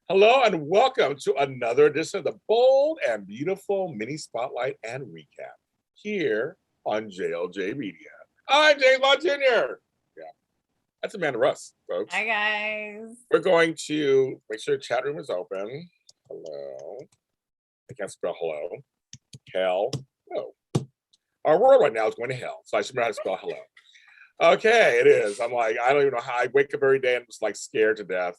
Hello and welcome to another edition of the Bold and Beautiful Mini Spotlight and Recap here on JLJ Media. I'm James Law Jr. Yeah, that's Amanda Russ, folks. Hi, guys. We're going to make sure the chat room is open. Hello. I can't spell hello. Hell. No. Our world right now is going to hell, so I should know how to spell hello. Okay, it is. I'm like, I don't even know how. I wake up every day and I'm just like scared to death.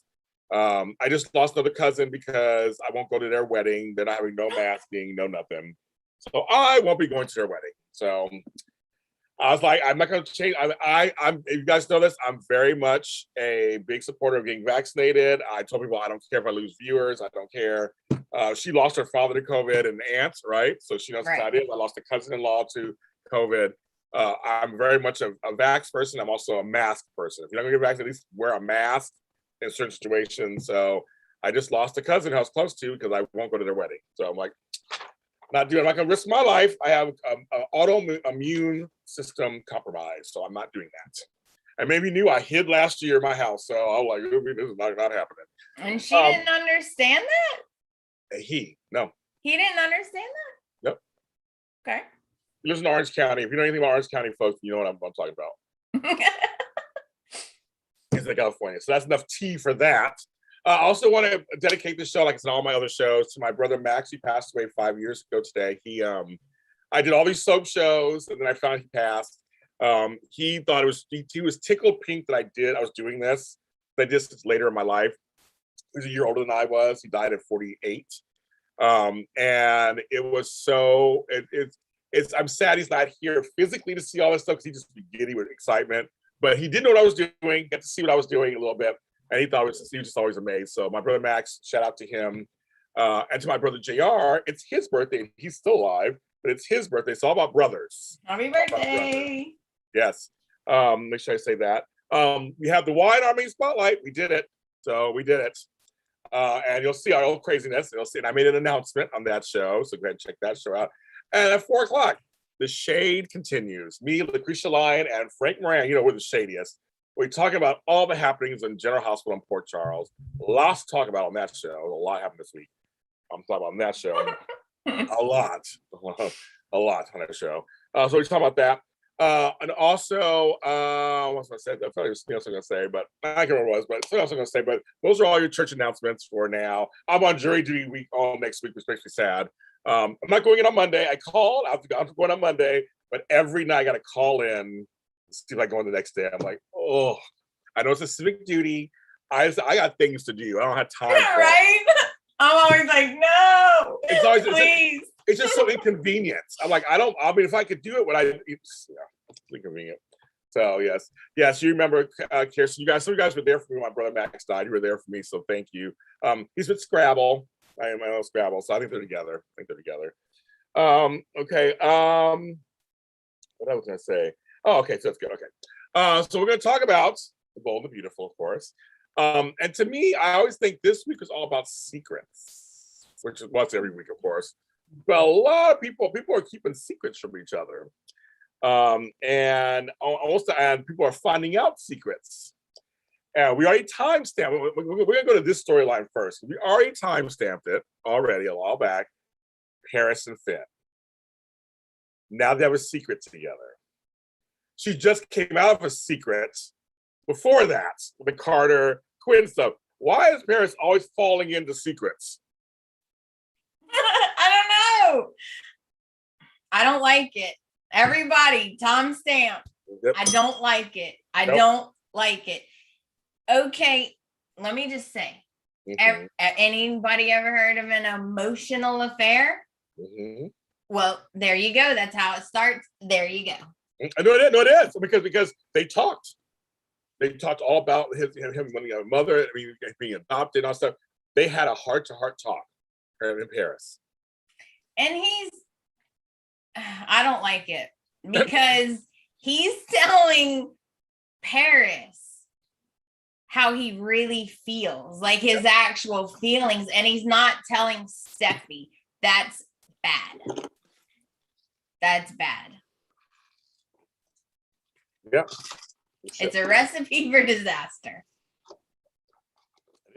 I just lost another cousin because I won't go to their wedding. They're not having no masking, no nothing. So I won't be going to their wedding. So I was like, I'm not going to change. I'm. If you guys know this, I'm very much a big supporter of getting vaccinated. I told people I don't care if I lose viewers. I don't care. She lost her father to COVID and aunt, right? So she knows how it is. I lost a cousin-in-law to COVID. I'm very much a vax person. I'm also a mask person. If you're not going to get vaccinated, at least wear a mask in certain situations. So I just lost a cousin I was close to because I won't go to their wedding. So I'm like, I'm not gonna risk my life. I have an autoimmune system compromise, so I'm not doing that. And maybe knew I hid last year in my house, so I was like, this is not happening. And she didn't understand that? No. He didn't understand that? Nope. Okay. He lives in Orange County. If you know anything about Orange County, folks, you know what I'm talking about. He's in California. So that's enough tea for that. I also want to dedicate this show, like it's in all my other shows, to my brother Max. He passed away 5 years ago today. I did all these soap shows, and then I found he passed. He thought he was tickled pink that I was doing this. I did this later in my life. He was a year older than I was. He died at 48. And it was so, I'm sad he's not here physically to see all this stuff because he just be giddy with excitement. But he did know what I was doing, got to see what I was doing a little bit. And he was just always amazed. So my brother Max, shout out to him. And to my brother JR, it's his birthday. He's still alive, but it's his birthday. It's all about brothers. Happy birthday. Yes. Make sure I say that. We have the Wine Army Spotlight. We did it. So we did it. And you'll see our old craziness. You'll see, and I made an announcement on that show. So go ahead and check that show out. And at 4 o'clock, the shade continues. Me, Lucretia Lyon, and Frank Moran, we're the shadiest. We talk about all the happenings in General Hospital in Port Charles. Lots to talk about on that show. A lot happened this week. I'm talking about on that show. A lot on that show. So we talk about that. And also, what was I saying? I thought it was something else I was going to say, but I can't remember what it was, but something else I was going to say. But those are all your church announcements for now. I'm on jury duty week all next week, which makes me sad. I'm not going in on Monday. I called. I'm going on Monday, but every night I got to call in. See if I go in the next day. I'm like, oh, I know it's a civic duty. I got things to do. I don't have time. Yeah, right? I'm always like, no, it's always, please. It's just so inconvenient. I'm like, if I could do it, it's inconvenient. So yes, you remember, Kirsten, some of you guys were there for me when my brother Max died. You were there for me, so thank you. He's with Scrabble. I know Scrabble, so I think they're together. Okay. What I was going to say? Oh, okay, so that's good. Okay. So we're going to talk about The Bold and Beautiful, of course. And to me, I always think this week was all about secrets, which is what's every week, of course. But a lot of people are keeping secrets from each other. And people are finding out secrets. And we already timestamped. We're going to go to this storyline first. We already timestamped it already a while back. Paris and Finn. Now they have a secret together. She just came out of a secret before that, with the Carter Quinn stuff. Why is Paris always falling into secrets? I don't know. I don't like it. Everybody, Tom Stamp. Yep. I don't like it. Don't like it. Okay, let me just say, anybody ever heard of an emotional affair? Mm-hmm. Well, there you go. That's how it starts. There you go. No, it is because they talked. They talked all about him when a mother, being adopted and all stuff. They had a heart-to-heart talk in Paris. And I don't like it because he's telling Paris how he really feels, like his actual feelings, and he's not telling Steffi. That's bad. That's bad. Yeah. It's a recipe for disaster.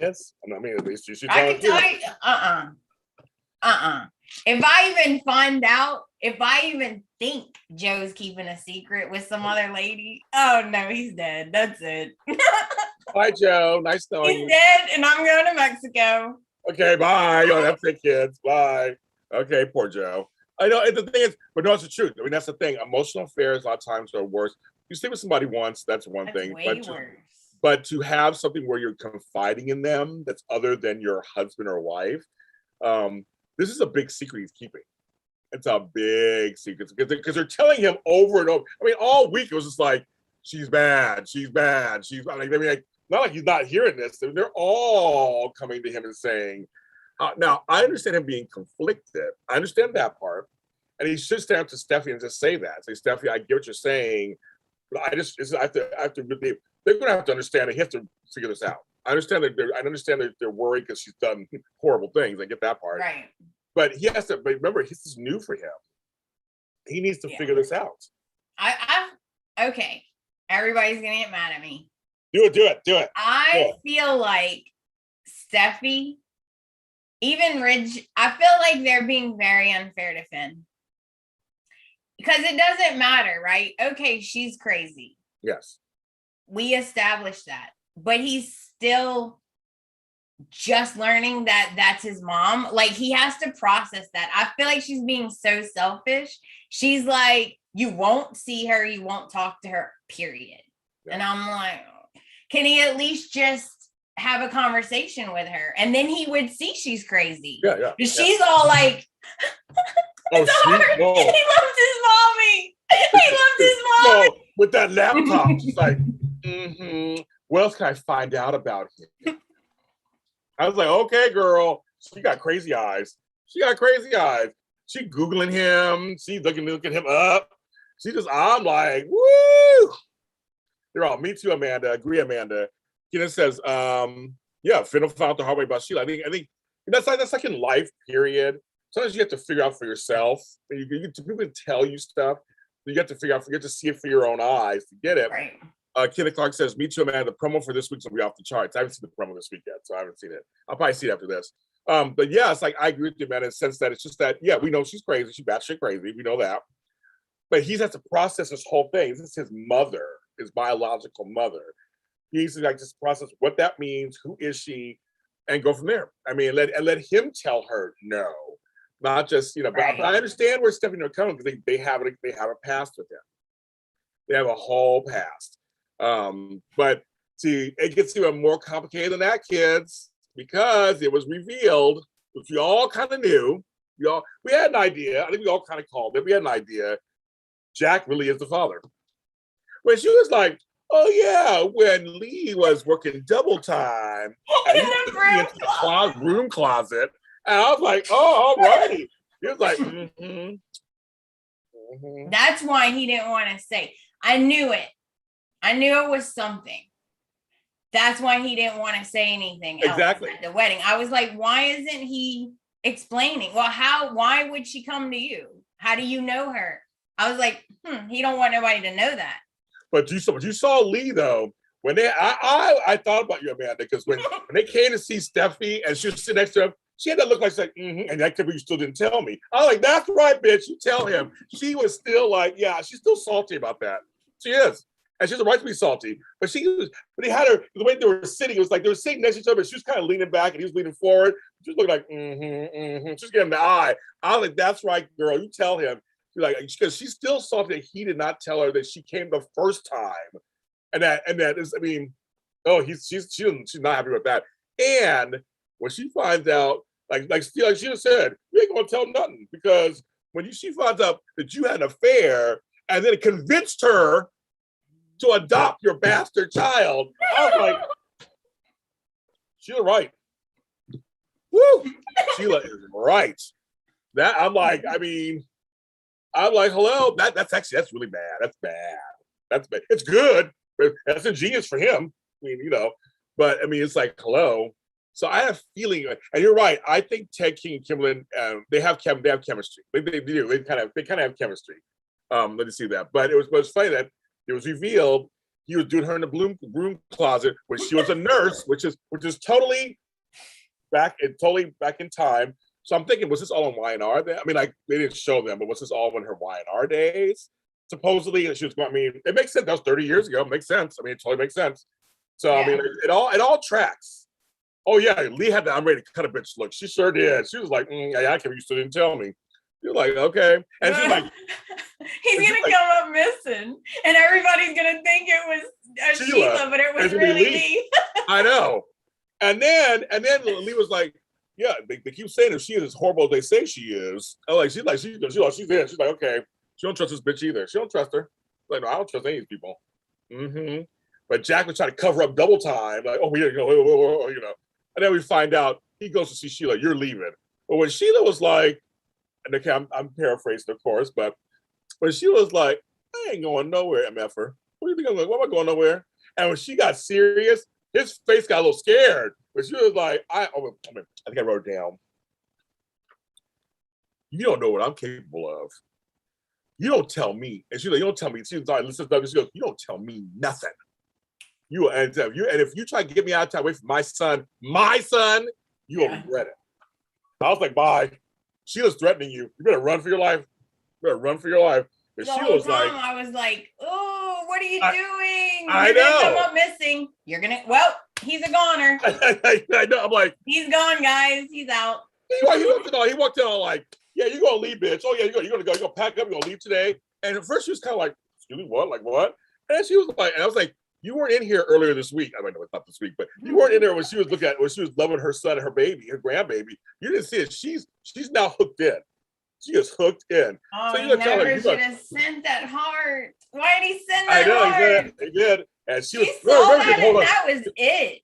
Yes. I mean, at least you should I tell can tell you, If I even find out, if I even think Joe's keeping a secret with some other lady, oh no, he's dead. That's it. Bye, Joe. Nice knowing you. He's dead, and I'm going to Mexico. Okay, bye. Oh, that's it, kids. Bye. Okay, poor Joe. I know. And the thing is, but no, it's the truth. I mean, that's the thing. Emotional affairs a lot of times are worse. You sleep with somebody once, that's one That's thing. way worse. But to have something where you're confiding in them that's other than your husband or wife, this is a big secret he's keeping. It's a big secret because they're telling him over and over. I mean, all week it was just like, she's bad, she's bad, she's bad. Like, I mean, like, not like he's not hearing this. They're all coming to him and saying, now, I understand him being conflicted. I understand that part. And he should stand up to Steffi and just say that. Say, Steffi, I get what you're saying, but I have to really, they're going to have to understand that he has to figure this out. I understand that they're worried because she's done horrible things. I get that part. Right. But he has to, but remember, this is new for him. He needs to figure this out. Okay. Everybody's going to get mad at me. Do it. I feel like Steffi, even Ridge, I feel like they're being very unfair to Finn. Because it doesn't matter, right? Okay, she's crazy. Yes. We established that. But he's still just learning that that's his mom. Like, he has to process that. I feel like she's being so selfish. She's like, you won't see her, you won't talk to her, period. Yeah. And I'm like, can he at least just have a conversation with her? And then he would see she's crazy. Yeah. She's all like, oh, he loves his mommy. He loves his mommy. No, with that laptop, she's like, what else can I find out about him? I was like, okay, girl. She got crazy eyes. She Googling him. She's looking him up. I'm like, woo. They're all, me too, Amanda. Agree, Amanda. Kenneth says, yeah, Finn found out the hard way about Sheila. I think that's like in life, period. Sometimes you have to figure out for yourself. People can tell you stuff. You have to figure out, you have to see it for your own eyes to get it. Right. Kenneth Clark says, me too, Amanda. The promo for this week's will be off the charts. I haven't seen the promo this week yet, so I haven't seen it. I'll probably see it after this. But yeah, it's like, I agree with you, man, in the sense that it's just that, yeah, we know she's crazy. She's batshit crazy. We know that. But he has to process this whole thing. This is his mother, his biological mother. He needs to like just process what that means, who is she, and go from there. I mean, let him tell her no, not just, you know. Right. But I understand where Stephanie are coming because they have a past with him. They have a whole past. But see, it gets even more complicated than that, kids, because it was revealed, which we all kind of knew. We had an idea. I think we all kind of called it. We had an idea. Jack really is the father. When she was like, oh yeah, when Lee was working double time and he took me into the room closet, and I was like, oh, all righty. He was like, That's why he didn't want to say. I knew it. I knew it was something. That's why he didn't want to say anything else at the wedding. I was like, why isn't he explaining? Well, why would she come to you? How do you know her? I was like, he don't want nobody to know that. But you saw Lee though. When I thought about you, Amanda, because when they came to see Steffi and she was sitting next to him, she had that look like she's like, and that could be you still didn't tell me. I was like, that's right, bitch. You tell him. She was still like, yeah, she's still salty about that. She is. And she has a right to be salty. But he had her, the way they were sitting, it was like they were sitting next to each other, but she was kind of leaning back and he was leaning forward. She was looking like, She was getting the eye. I was like, that's right, girl. You tell him. Like, because she's still salty that he did not tell her that she came the first time. And that is, I mean, she's not happy with that. And when she finds out, like she just said, you ain't gonna tell nothing, because when she finds out that you had an affair and then it convinced her to adopt your bastard child, I was like, Sheila right. Woo! Sheila is right. That I'm like, hello. That's really bad. That's bad. That's bad. It's good. That's ingenious for him. I mean, you know, but I mean, it's like, hello. So I have a feeling, and you're right. I think Ted King and Kimberly, they have chemistry. They do. They kind of have chemistry. Let me see that. But it was funny that it was revealed he was doing her in the broom closet when she was a nurse, which is totally back in time. So I'm thinking, was this all in Y&R? I mean, like they didn't show them, but was this all in her Y&R days? Supposedly, she was. I mean, it makes sense. That was 30 years ago. It makes sense. I mean, it totally makes sense. So I mean, it all tracks. Oh yeah, Lee had the I'm ready to cut a bitch look. She sure did. She was like, yeah, I can't. You still didn't tell me. You're like, okay. And she's like, he's gonna come up missing, and everybody's gonna think it was Sheila, but it was really Lee. I know. And then Lee was like, yeah, they keep saying if she is as horrible as they say she is. I'm like, she's in. She's like, okay. She don't trust this bitch either. She don't trust her. Like, no, I don't trust any of these people. Mm-hmm. But Jack was trying to cover up double time. Like, oh, you know. And then we find out he goes to see Sheila. You're leaving. But when Sheila was like, and okay, I'm paraphrasing, of course, but when she was like, I ain't going nowhere, MFer. What do you think I'm going? Why am I going nowhere? And when she got serious, his face got a little scared. But she was like, I think I wrote it down. You don't know what I'm capable of. You don't tell me. And she's like, you don't tell me. She was like, listen, she goes, you don't tell me nothing. And if you try to get me out of town away from my son, you'll regret it. I was like, bye. Sheila's threatening you. You better run for your life. And the whole time I was like, oh, what are you doing? I know. Come up missing. You're gonna. Well, he's a goner. I know. I'm like, he's gone, guys. He's out. He walked in all like, yeah, you're gonna leave, bitch. Oh yeah, you're gonna go. You're gonna pack up. You're gonna leave today. And at first she was kind of like, excuse me, what? Like what? And she was like, and I was like, you weren't in here earlier this week. I mean, no, it's not this week, but you weren't in there when she was loving her son and her baby, her grandbaby. You didn't see it. She's now hooked in. She is hooked in. Oh, so you never should have sent that heart. Why did he send that heart? I know, he did. And she saw that and that was it.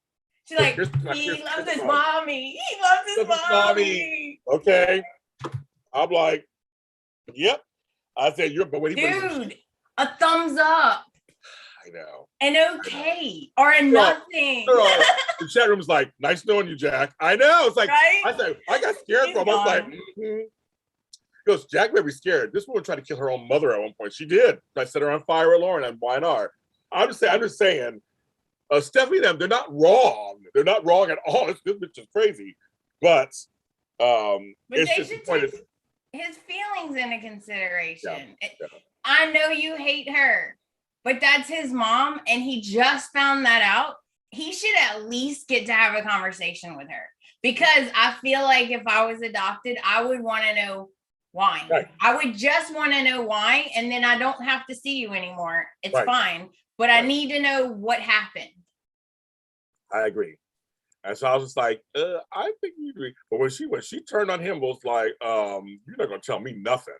She's like, he loves his mommy. He loves his mommy. Okay. I'm like, yep. I said, dude, a thumbs up. I know. An okay. Or a nothing. The chat room was like, nice knowing you, Jack. I know. It's like, right? I said, I got scared from him. I was like, He goes, Jack made me scared. This woman tried to kill her own mother at one point. She did. I set her on fire with Lauren on Y&R. I'm just saying, Stephanie and them, they're not wrong. They're not wrong at all. This bitch is crazy. But they should take his feelings into consideration. Yeah. I know you hate her, but that's his mom, and he just found that out. He should at least get to have a conversation with her, because I feel like if I was adopted, I would want to know why. Right. I would just want to know why, and then I don't have to see you anymore. It's fine, but I need to know what happened. I agree. And so I was just like, I think you agree. But when she turned on him, was like, you're not gonna tell me nothing.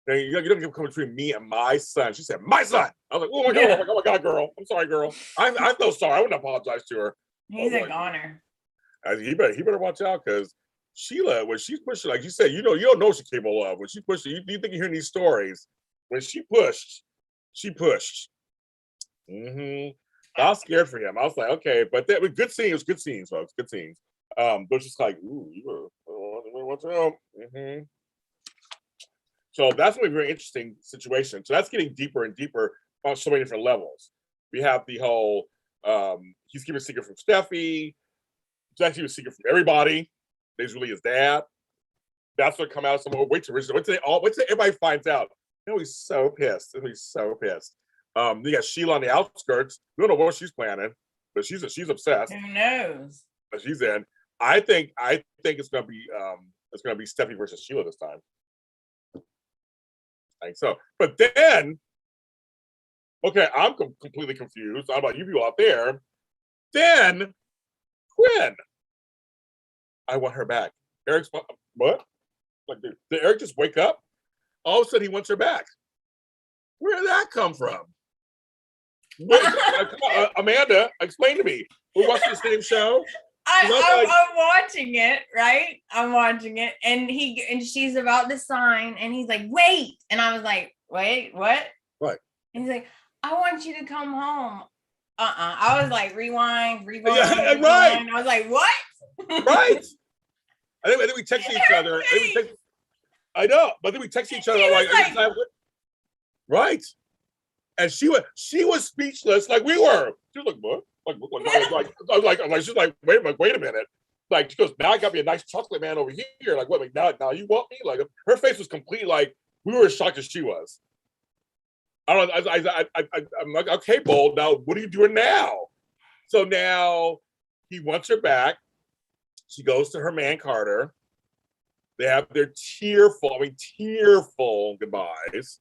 You don't come between me and my son. She said, my son. I was like, oh my god, girl. I'm sorry, girl. I feel sorry. I wouldn't apologize to her. He's a goner. He better watch out, because Sheila, when she's pushing, like you said, you don't know what she's capable of. When she pushed, you think you're hearing these stories. When she pushed. Mm-hmm. I was scared for him. I was like, okay, but that was good scenes, folks. Good scenes. But just like, ooh, you were watch out. Mm-hmm. So that's a very interesting situation. So that's getting deeper and deeper on so many different levels. We have the whole he's keeping a secret from Steffi. He's actually a secret from everybody. He's really his dad. That's what come out. Wait till everybody finds out. He's so pissed. He's so pissed. You got Sheila on the outskirts. We don't know what she's planning, but she's obsessed. Who knows? But she's in. I think it's gonna be Steffi versus Sheila this time. I think so. But then, okay, I'm completely confused. How about you people out there? Then Quinn, I want her back. Eric's what? Like, did Eric just wake up? All of a sudden, he wants her back. Where did that come from? Amanda, explain to me. We watch the same show. I'm watching it, right? I'm watching it, and she's about to sign, and he's like, "Wait!" And I was like, "Wait, what?" Right. And he's like, "I want you to come home." I was like, rewind. Yeah, right. I was like, "What?" Right. I think we texted each other. I know, but then we texted each other like right. And she was speechless like we were. She was like, what? She's like, wait a minute. Like, she goes, now I got me a nice chocolate man over here. Like, what, now you want me? Like, her face was completely like, we were as shocked as she was. I don't know. I'm like, okay, Bold, now what are you doing now? So now he wants her back. She goes to her man, Carter. They have their tearful goodbyes.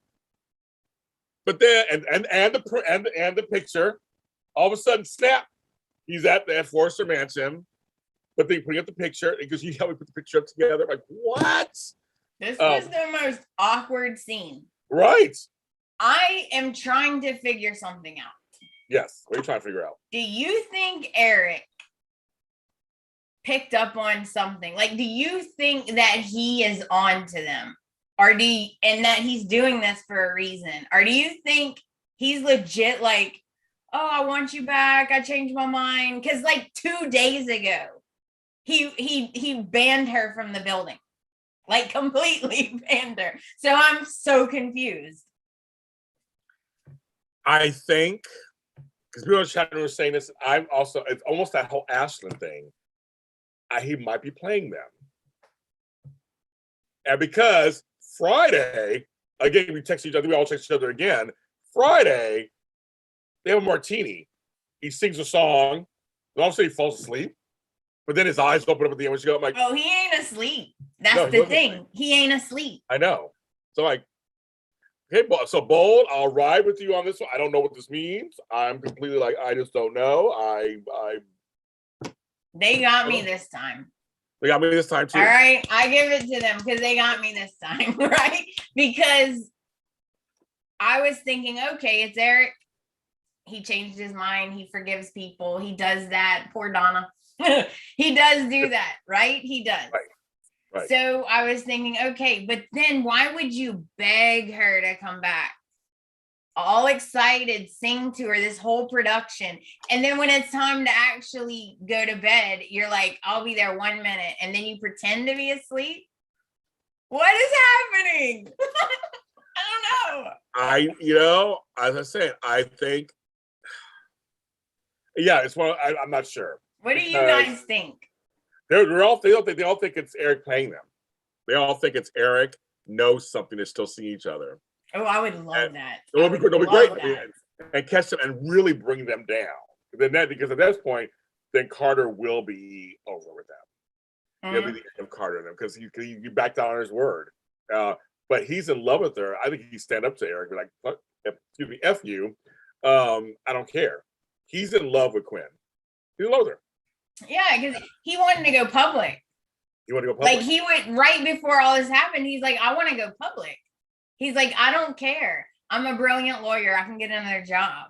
But then, and the picture, all of a sudden, snap. He's at the Forrester Mansion, but they putting up the picture because you helped me put the picture up together. Like, what? This was the most awkward scene. Right. I am trying to figure something out. Yes. What are you trying to figure out? Do you think Eric picked up on something? Like, do you think that he is on to them? And that he's doing this for a reason? Or do you think he's legit like, oh, I want you back, I changed my mind? Because like 2 days ago, he banned her from the building. Like, completely banned her. So I'm so confused. I think, because people in the chat room were saying this, I'm also, it's almost that whole Ashland thing. He might be playing them. And because Friday, again, we text each other, we all text each other again. Friday, they have a martini. He sings a song, and all of a sudden he falls asleep. But then his eyes open up at the end when she goes, I'm like, oh, he ain't asleep. That's the thing. He ain't asleep. I know. So like, okay, so Bold, I'll ride with you on this one. I don't know what this means. I'm completely like, I just don't know. They got me this time. They got me this time too. All right, I give it to them because they got me this time, right? Because I was thinking, okay, it's Eric. He changed his mind. He forgives people. He does that. Poor Donna. He does do that, right? He does. Right. So I was thinking, okay, but then why would you beg her to come back? All excited, sing to her this whole production. And then when it's time to actually go to bed, you're like, I'll be there 1 minute. And then you pretend to be asleep. What is happening? I don't know. As I said, I think, yeah, it's one. I'm not sure. What do you guys think? They all think it's Eric playing them. They all think it's Eric knows something. They're still seeing each other. Oh, I would love that. It'll be great. And catch them and really bring them down. Because at this point, then Carter will be over with them. It'll be the end of Carter and them because you backed down on his word. But he's in love with her. I think he'd stand up to Eric, be like, excuse me, F you. I don't care. He's in love with Quinn. He's in love with her. Yeah, because he wanted to go public. You want to go public? Like, he went right before all this happened. He's like, I want to go public. He's like, I don't care. I'm a brilliant lawyer. I can get another job.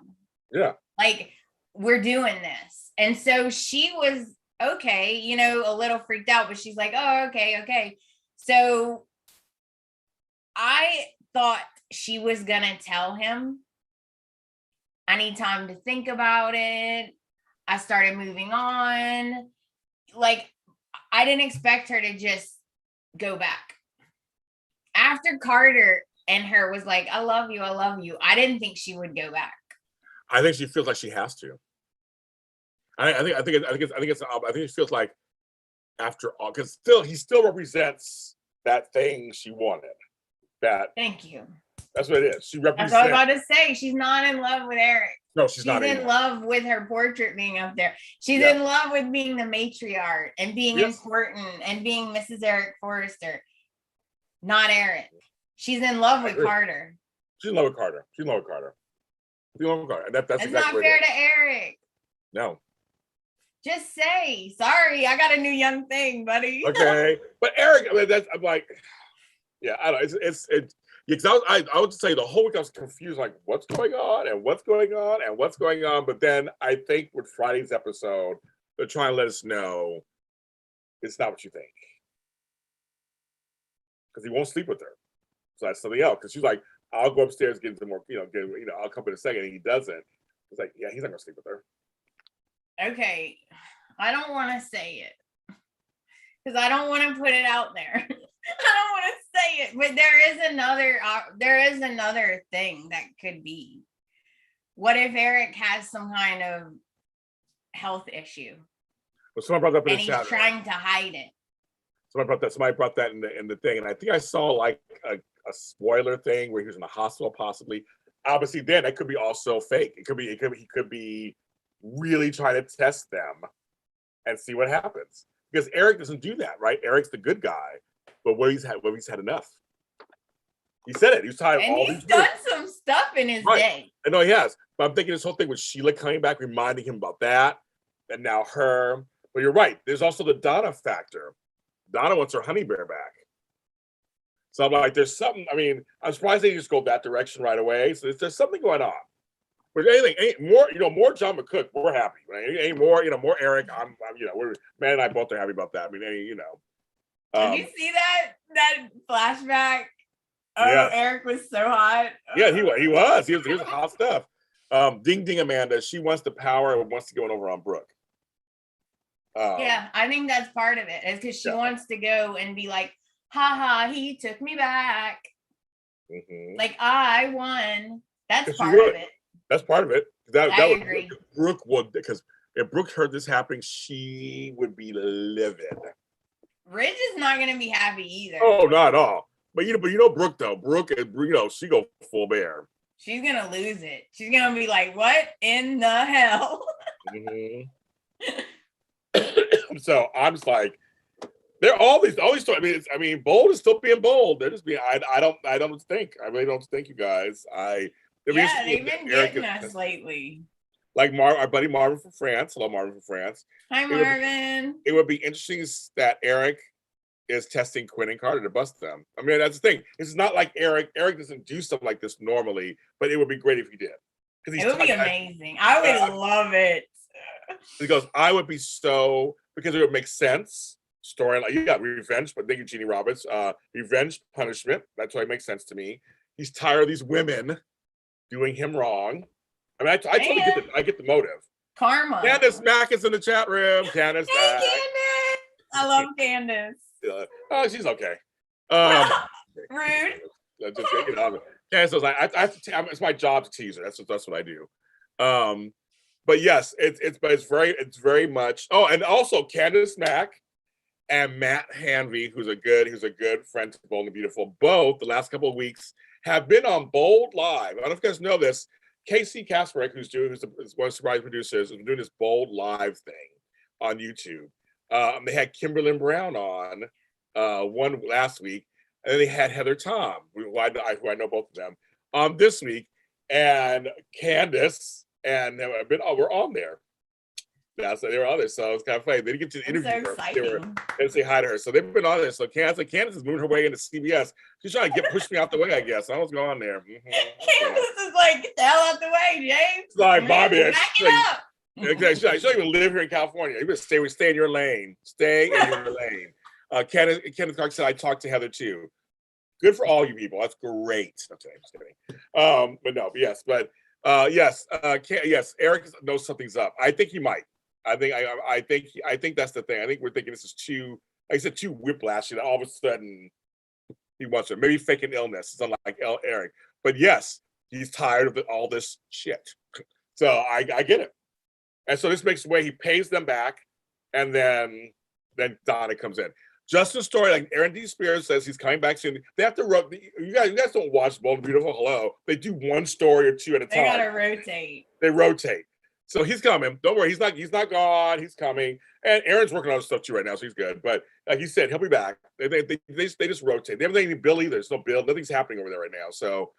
Yeah. Like, we're doing this. And so she was okay, a little freaked out, but she's like, oh, okay. So I thought she was going to tell him, I need time to think about it. I started moving on. Like, I didn't expect her to just go back. After Carter and her was like, I love you. I didn't think she would go back. I think she feels like she has to. I think it feels like after all, because he still represents that thing she wanted. Thank you. That's what it is. She represents. That's what I was about to say. She's not in love with Eric. No, she's not. She's in love with her portrait being up there. She's in love with being the matriarch and being important and being Mrs. Eric Forrester, not Eric. She's in love with Carter. She's in love with Carter. And that's exactly not fair to Eric. No. Just say, sorry, I got a new young thing, buddy. Okay. But Eric, I'm like, yeah, I don't know. It's because I would say the whole week I was confused, like what's going on. But then I think with Friday's episode, they're trying to let us know it's not what you think. Because he won't sleep with her. So that's something else. Because she's like, I'll go upstairs, get some more, I'll come in a second. And he doesn't. It's like, yeah, he's not gonna sleep with her. Okay. I don't want to say it. Because I don't want to put it out there. I don't want to say it, but there is another thing that could be. what if Eric has some kind of health issue? Well, someone brought that up in And the he's chat. trying to hide it. Somebody brought that in the thing, and I think I saw like a spoiler thing where he was in the hospital, possibly. Obviously, then that could be also fake. He could be really trying to test them and see what happens. Because Eric doesn't do that, right? Eric's the good guy, but he's had enough. He said it. He's tired of all these. He's done some stuff in his day. I know he has, but I'm thinking this whole thing with Sheila coming back, reminding him about that, and now her. But you're right. There's also the Donna factor. Donna wants her honey bear back. So I'm like, there's something. I mean, I'm surprised they just go that direction right away. So there's something going on. But anything, ain't more John McCook, we're happy. Right? Ain't more, more Eric. I'm we're Man and I both are happy about that. I mean, Did you see that flashback? Oh, yes. Eric was so hot. Yeah, he was. He was hot stuff. Ding Ding Amanda, she wants the power and wants to go over on Brooke. Yeah, I think that's part of it. Is because she wants to go and be like, haha, he took me back. Mm-hmm. Like, I won. That's part of it. That's part of it. I agree. Brooke would, because if Brooke heard this happening, she would be livid. Ridge is not going to be happy either. Oh, not at all. But Brooke though. Brooke, she go full bear. She's going to lose it. She's going to be like, what in the hell? Mm-hmm. So I'm just like, they're all these stories. I mean, Bold is still being bold. They're just being. I don't think. I really don't think, you guys. They've been getting us lately. Like our buddy Marvin from France. Hello, Marvin from France. Hi, Marvin. It would be interesting that Eric is testing Quinn and Carter to bust them. I mean, that's the thing. It's not like Eric. Eric doesn't do stuff like this normally, but it would be great if he did. It would be amazing. I would love it. He goes, I would be so, because it would make sense. Story, like, you got revenge, but thank you, Jeannie Roberts. Revenge, punishment. That's why it makes sense to me. He's tired of these women doing him wrong. I mean, I totally get the motive. Karma. Candace Mack is in the chat room. Candace Mack. Candace. I love Candace. Oh, she's okay. Rude. Candace was like, it's my job to tease her. That's what I do. But yes, it's very much. Oh, and also Candace Mack and Matt Hanvey, who's a good friend to Bold and Beautiful, both the last couple of weeks have been on Bold Live. I don't know if you guys know this. Casey Kasparek, who's one of the surprise producers, is doing this Bold Live thing on YouTube. They had Kimberlyn Brown on one last week, and then they had Heather Tom, who I know both of them, this week, and Candace and we're on there. Yeah, so they were on there, so it's kind of funny. They didn't get to interview her. They didn't say hi to her, so they've been on there. So Candace is moving her way into CBS. She's trying to push me out the way, I guess. I don't know what's going on there. Candace is like, get the hell out the way, James. It's like, Bobby, back it up. You don't even live here in California. You better stay in your lane. Stay in your lane. Kenneth Clark said, I talked to Heather too. Good for all you people. That's great. Okay, I'm just kidding. Yes, Eric knows something's up. I think he might. I think that's the thing. I think we're thinking this is too, like I said, too whiplashy. That all of a sudden he wants to maybe fake an illness. It's unlike Eric, but yes, he's tired of all this shit. So I get it, and so this makes the way he pays them back, and then Donna comes in. Justin's story, like Aaron D. Spears says, he's coming back soon. They have to you guys don't watch Bold and Beautiful. Hello, they do one story or two at a time. They gotta rotate. They rotate. So he's coming. Don't worry, he's not gone. He's coming. And Aaron's working on other stuff too right now, so he's good. But like he said, he'll be back. They just rotate. They haven't done any Bill either. There's no Bill. Nothing's happening over there right now. So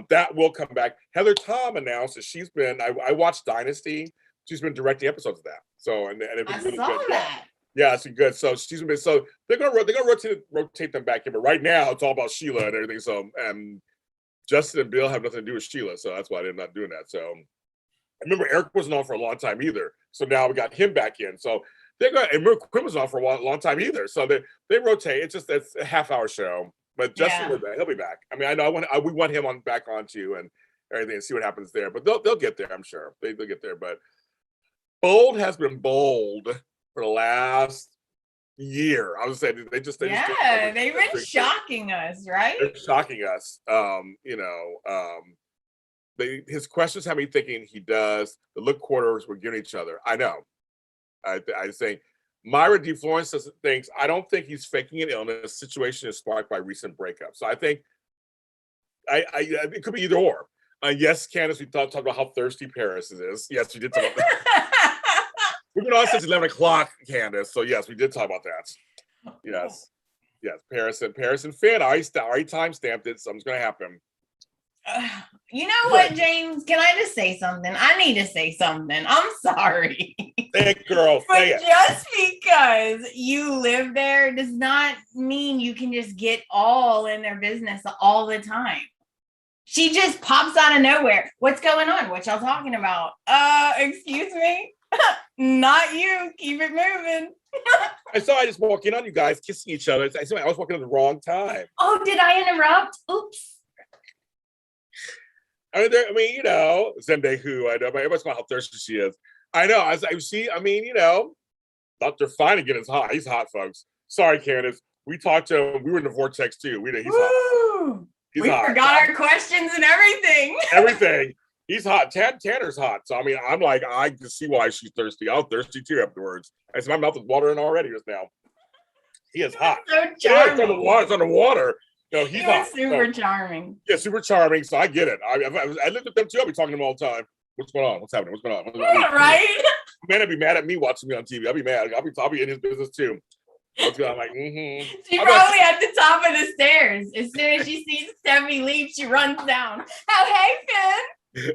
that will come back. Heather Tom announced that she's been. I watched Dynasty. She's been directing episodes of that. So and it's I really saw good. that. Yeah, it's good. So she's been. So they're gonna rotate them back in. But right now it's all about Sheila and everything. So Justin and Bill have nothing to do with Sheila. So that's why they're not doing that. So. I remember Eric wasn't on for a long time either. So now we got him back in. So they're going, and Quinn was on for a long time either. So they rotate. It's a half-hour show. But Justin, he'll be back. I mean, I know we want him back on too and everything and see what happens there. But they'll get there, I'm sure. They'll get there. But Bold has been bold for the last year. I was saying they've been shocking us, right? They're shocking us. his questions have me thinking he does. The look quarters we're giving each other. I know. I think Myra DeFlorence thinks, I don't think he's faking an illness. Situation is sparked by recent breakup. So I think it could be either or. Yes, Candace, we talked about how thirsty Paris is. Yes, we did talk about that. We've been on since 11 o'clock, Candace. So yes, we did talk about that. Yes. Paris and Finn. I already time-stamped it, so it's going to happen. You know what, James? Can I just say something? I need to say something. I'm sorry. Say it, girl. Say it. Just because you live there does not mean you can just get all in their business all the time. She just pops out of nowhere. What's going on? What y'all talking about? Excuse me? Not you. Keep it moving. I just walk in on you guys kissing each other. I was walking at the wrong time. Oh, did I interrupt? Oops. I mean, you know, Zende, who I know, but everybody's about how thirsty she is. I know. I mean, you know, Dr. Fine again is hot. He's hot, folks. Sorry, Candace. We talked to him. We were in the vortex too. He's hot. We forgot our questions and everything. Everything. He's hot. Tanner's hot. So I mean, I'm like, I can see why she's thirsty. I'm thirsty too afterwards. I said my mouth is watering already just now. He is hot. So charming. It's on the water. No, he's hot. Super charming. Yeah, super charming. So I get it. I lived with them too. I'll be talking to them all the time. What's going on? What's happening? What's going on? Right? Man, I'd be mad at me watching me on TV. I'll be mad. I'll be in his business too. I'm like, mm-hmm. She's probably at the top of the stairs. As soon as she sees Steffi leave, she runs down. Oh, hey,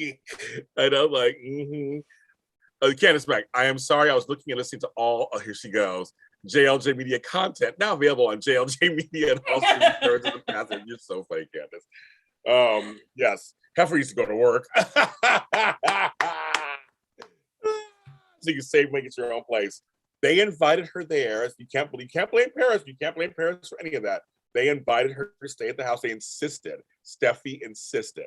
Finn. And I'm like, mm-hmm. Candace back. I am sorry. I was looking and listening to all. Oh, here she goes. JLJ Media content now available on JLJ Media and all streaming services in the past. You're so funny, Candace. Yes, Heifer used to go to work. So you can make it your own place. They invited her there. You can't blame Paris. You can't blame Paris for any of that. They invited her to stay at the house. They insisted. Steffi insisted.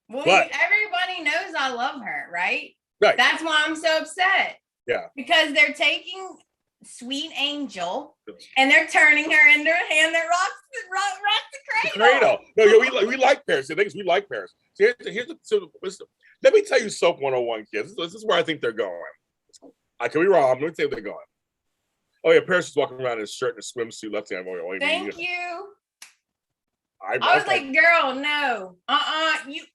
Well, everybody knows I love her, right? Right. That's why I'm so upset. Yeah. Because they're taking Sweet Angel and they're turning her into a hand that rocks the cradle. No, we like Paris. The thing is, we like Paris. So let me tell you Soap 101, kids. This is where I think they're going. I could be wrong. Let me tell you where they're going. Oh yeah, Paris is walking around in his shirt and a swimsuit. Left hand. Thank you. I was like, girl, no.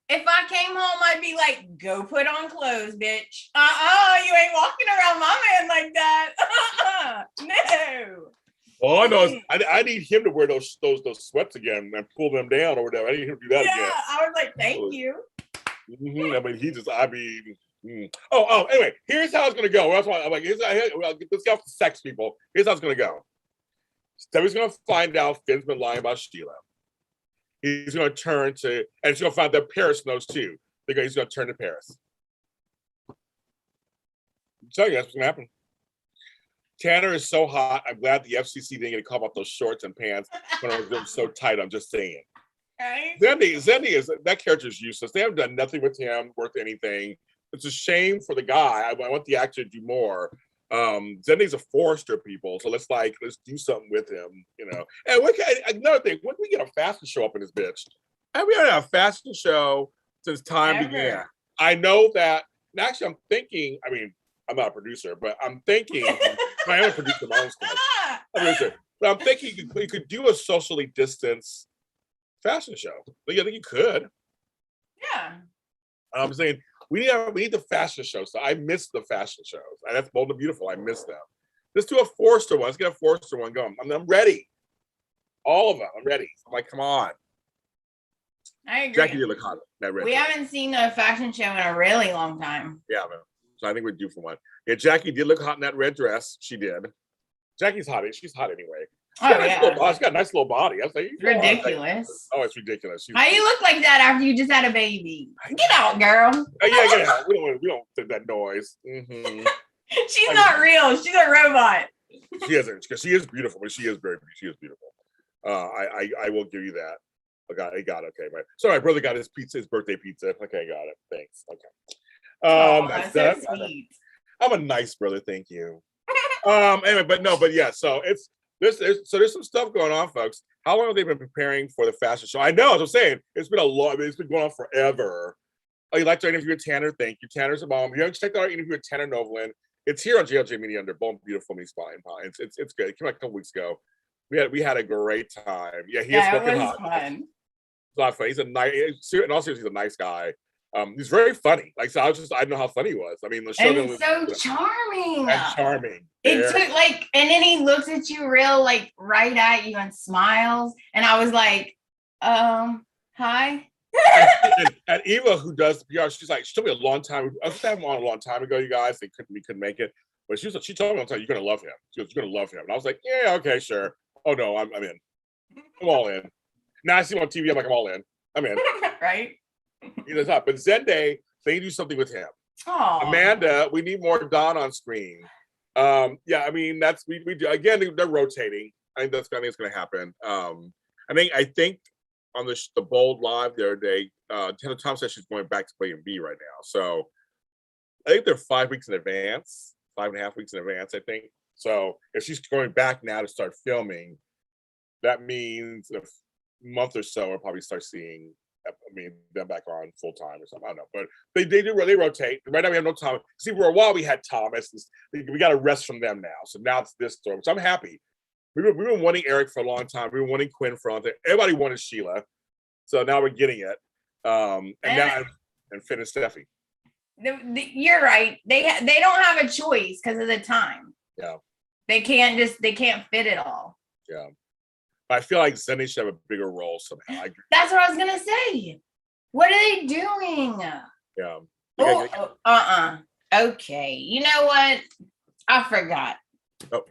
If I came home, I'd be like, go put on clothes, bitch. You ain't walking around my man like that. No. Oh, I know. I need him to wear those sweats again and pull them down or whatever. I need him to do that again. Yeah, I was like, thank you. Mm-hmm. I mean, anyway, here's how it's gonna go. That's why I'm like, let's go for sex people. Here's how it's gonna go. Steffi's gonna find out Finn's been lying about Sheila. He's gonna turn to, and she's gonna find that Paris knows too. He's gonna turn to Paris. I'm telling you, that's what's gonna happen. Tanner is so hot. I'm glad the FCC didn't get a call about those shorts and pants when I was so tight. I'm just saying. Right. Zendy is that character is useless. They haven't done nothing with him worth anything. It's a shame for the guy. I want the actor to do more. Zendy's a Forrester, people, so let's do something with him, you know. And another thing, when we get a fashion show up in this bitch? And we haven't had a fashion show since time began. I know that. And actually, I'm thinking. I mean, I'm not a producer, but I'm thinking. I am a producer. My own stuff. But I'm thinking you could do a socially distanced fashion show. I think you could. Yeah. I'm saying. We need the fashion show. So I miss the fashion shows. And that's Bold and Beautiful. I miss them. Let's do a Forrester one. Let's get a Forrester one going. I'm ready. All of them. I'm ready. I'm like, come on. I agree. Jackie, you look hot. We haven't seen a fashion show in a really long time. Yeah, man. So I think we're due for one. Yeah, Jackie did look hot in that red dress. She did. Jackie's hot. She's hot anyway. She's got a nice little body. I was like, ridiculous. Oh, it's ridiculous. How you look like that after you just had a baby? Get out, girl. Get out. We don't do that noise. Mm-hmm. She's not real. She's a robot. She isn't, because she is beautiful, but she is beautiful. I will give you that. I got it. Okay, right. So my brother got his birthday pizza. Okay, got it. Thanks. Okay. That's so sweet. I'm a nice brother. Thank you. Anyway, but yeah. So there's some stuff going on, folks. How long have they been preparing for the fashion show? I know, as I'm saying, it's been going on forever. Oh, you'd like to interview Tanner? Thank you. Tanner's a mom. You haven't checked out our interview with Tanner Novelin. It's here on JLJ Media under Bold Beautiful Me Spine Pine. It's good. It came out a couple weeks ago. We had a great time. Yeah, he is smoking hot. Fun. It's a lot of fun. He's a nice, in all seriousness, he's a nice guy. He's very funny. Like, so I didn't know how funny he was. I mean, the show was so charming. And charming. It took and then he looks at you real right at you and smiles. And I was like, hi. and Eva, who does the PR, she told me a long time. I was having him on a long time ago, you guys. We couldn't make it. But she told me one time, you're gonna love him. She goes, you're gonna love him. And I was like, yeah, okay, sure. Oh no, I'm in. I'm all in. Now I see him on TV, I'm like, I'm all in. I'm in. Right? He does not. But Zende, they do something with him. Aww. Amanda, we need more Don on screen. Yeah, I mean that's we do again. They're rotating. I think it's going to happen. I think on the Bold Live the other day, Taylor Tom said she's going back to play in B right now. So I think they're 5 weeks in advance, 5.5 weeks in advance. I think so. If she's going back now to start filming, that means in a month or so we'll probably start seeing. Them back on full time or something. I don't know, but they rotate. Right now we have no Thomas. See, for a while we had Thomas. We got a rest from them now, so now it's this story. So I'm happy. We've been wanting Eric for a long time. We've been wanting Quinn for a long time. Everybody wanted Sheila, so now we're getting it. And Finn and Steffi. You're right. They don't have a choice because of the time. Yeah. They can't fit it all. Yeah. I feel like Zende should have a bigger role somehow. That's what I was gonna say. What are they doing? Yeah. Okay. You know what? I forgot. Oh.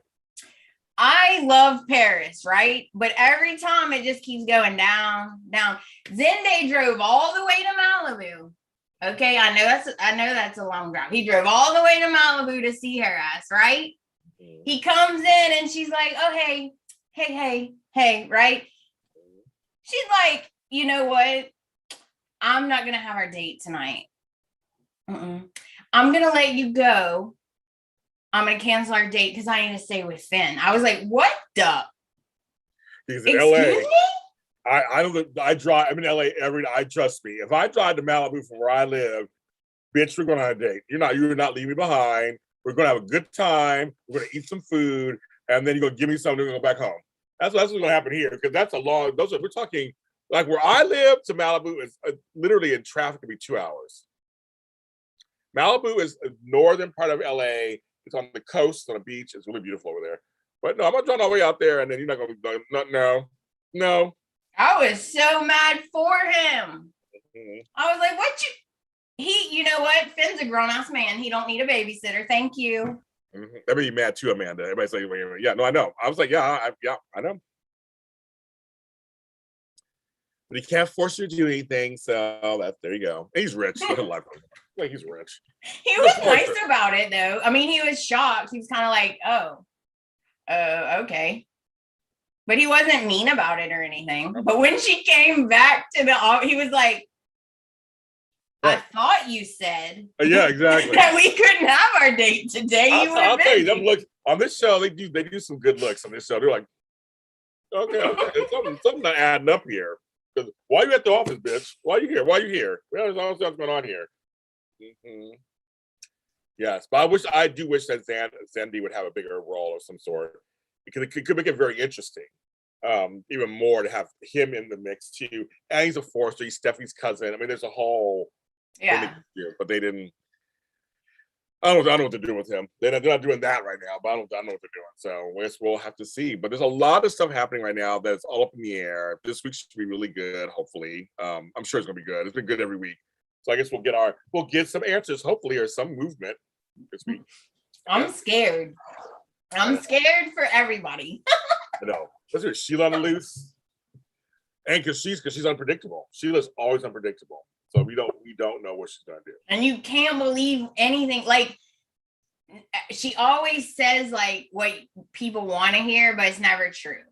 I love Paris, right? But every time it just keeps going down. Zende drove all the way to Malibu. Okay, I know that's a long drive. He drove all the way to Malibu to see her ass, right? Mm-hmm. He comes in and she's like, oh hey, right? She's like, you know what? I'm not gonna have our date tonight. I'm gonna let you go. I'm gonna cancel our date because I need to stay with Finn. I was like, what the? He's in LA. I drive. I'm in LA every day. Trust me. If I drive to Malibu from where I live, bitch, we're going on a date. You're not leaving me behind. We're gonna have a good time. We're gonna eat some food, and then you're gonna give me something to go back home. That's what's gonna happen here because that's a long. We're talking like where I live to Malibu is literally in traffic could be 2 hours. Malibu is a northern part of LA. It's on the coast, on a beach. It's really beautiful over there. But no, I'm not driving all the way out there, and then you're not gonna be no. I was so mad for him. Mm-hmm. I was like, you know what? Finn's a grown-ass man. He don't need a babysitter. Thank you. Mm-hmm. Everybody mad too, Amanda. Everybody's like, yeah, no, I know. I was like, I know. But he can't force you to do anything, so there you go. And he's rich. Like he's rich. He was nice about it, though. I mean, he was shocked. He was kind of like, okay. But he wasn't mean about it or anything. But when she came back to he was like, I thought you said yeah, exactly. that we couldn't have our date today. I'll tell you, them looks on this show, they do some good looks on this show. They're like, okay, something not adding up here. Why are you at the office, bitch? Why are you here? Well, there's all stuff going on here. Mm-hmm. Yes, but I do wish that Zende would have a bigger role of some sort because it could make it very interesting. Even more to have him in the mix too. And he's a Forster. He's Steffi's cousin. I mean, there's a whole but they didn't. I don't know what they're doing with him. They're not doing that right now, but I don't know what they're doing. So I guess we'll have to see. But there's a lot of stuff happening right now that's all up in the air. This week should be really good, hopefully. I'm sure it's gonna be good. It's been good every week. So I guess we'll get some answers, hopefully, or some movement this week. I'm scared. I'm scared for everybody. I know. Listen, Sheila on the loose. And because she's unpredictable. Sheila's always unpredictable. So we don't know what she's gonna do. And you can't believe anything. Like she always says like what people want to hear, but it's never true.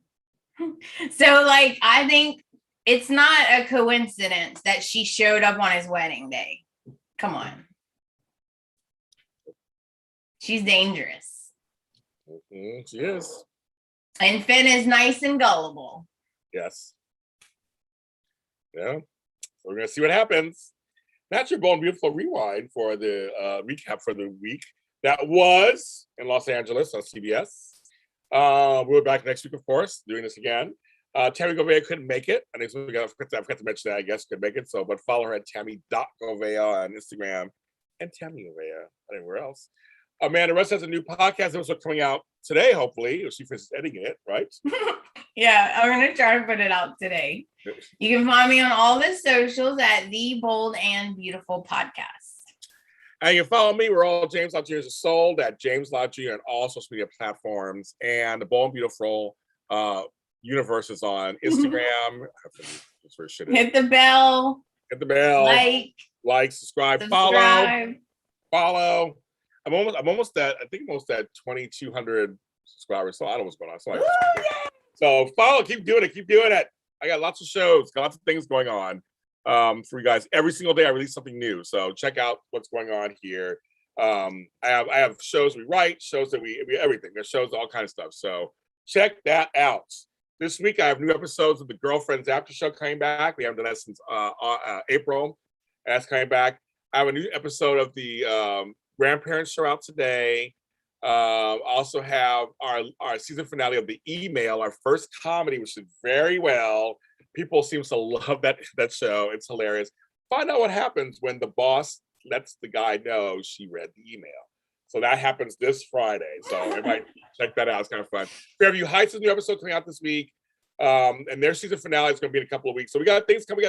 So like I think it's not a coincidence that she showed up on his wedding day. Come on. She's dangerous. She is. And Finn is nice and gullible. Yes. Yeah. So we're gonna see what happens. That's your Bold and Beautiful rewind for the recap for the week that was in Los Angeles on CBS. We're back next week, of course, doing this again. Tammy Govea couldn't make it. I forgot to mention that, I guess, couldn't make it. So, but follow her at Tammy.Govea on Instagram and Tammy Govea anywhere else. Amanda Russ has a new podcast episode coming out today, hopefully, if she finishes editing it, right? Yeah, I'm going to try to put it out today. You can find me on all the socials at The Bold and Beautiful Podcast. And you can follow me. We're all James Lott Jr. Sold at James Lott Jr. on all social media platforms. And the Bold and Beautiful universe is on Instagram. Hit the bell. Hit the bell. Like, subscribe. Follow. I'm almost at 2,200 subscribers. So I don't know what's going on. So follow, keep doing it. I got lots of shows, got lots of things going on for you guys. Every single day I release something new. So check out what's going on here. I have shows we write, shows that we everything. There's shows, all kinds of stuff. So check that out. This week I have new episodes of the Girlfriends After Show coming back. We haven't done that since April. That's coming back. I have a new episode of the Grandparents Show out today. Also have our season finale of The Email, our first comedy, which did very well. People seem to love that show. It's hilarious. Find out what happens when the boss lets the guy know she read the email. So that happens this Friday. So everybody check that out. It's kind of fun. Fairview Heights is a new episode coming out this week. And their season finale is going to be in a couple of weeks. So we got things coming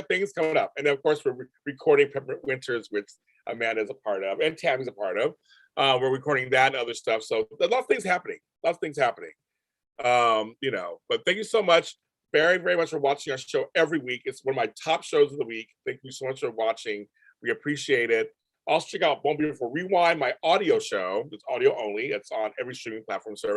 up. And then, of course, we're recording Peppermint Winters, which Amanda is a part of and Tammy's a part of. We're recording that and other stuff. So a lot of things happening. But thank you so much very, very much for watching our show every week. It's one of my top shows of the week. Thank you so much for watching. We appreciate it. Also check out Bold and Beautiful Rewind, my audio show. It's audio only. It's on every streaming platform service.